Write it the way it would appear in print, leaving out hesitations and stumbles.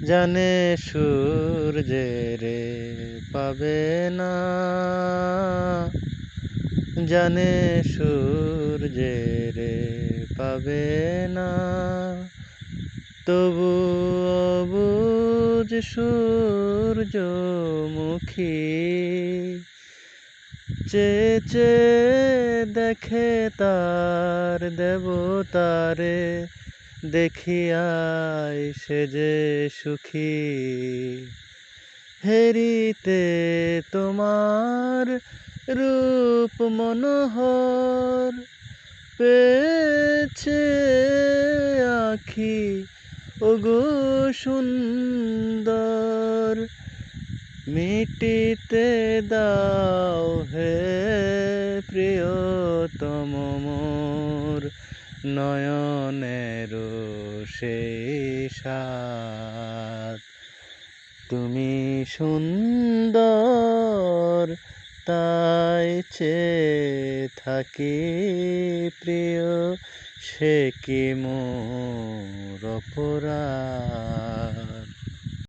জানে সূর্যের পাবে না, জানে সূর্যের পাবে না, তবু অবুঝ সূর্যমুখী চেয়ে চেয়ে দেখে তার দেবতারে, দেখিয়াই সে যে সুখী। হেরিতে তোমার রূপ মনোহর, পেয়েছে আখি ওগো সুন্দর। মিটিতে দাও হে প্রিয়তম মোর, নয়নের সেই সাথ। তুমি সুন্দর তাই চেয়ে থাকি প্রিয়, সে কি মোর অপরাধ।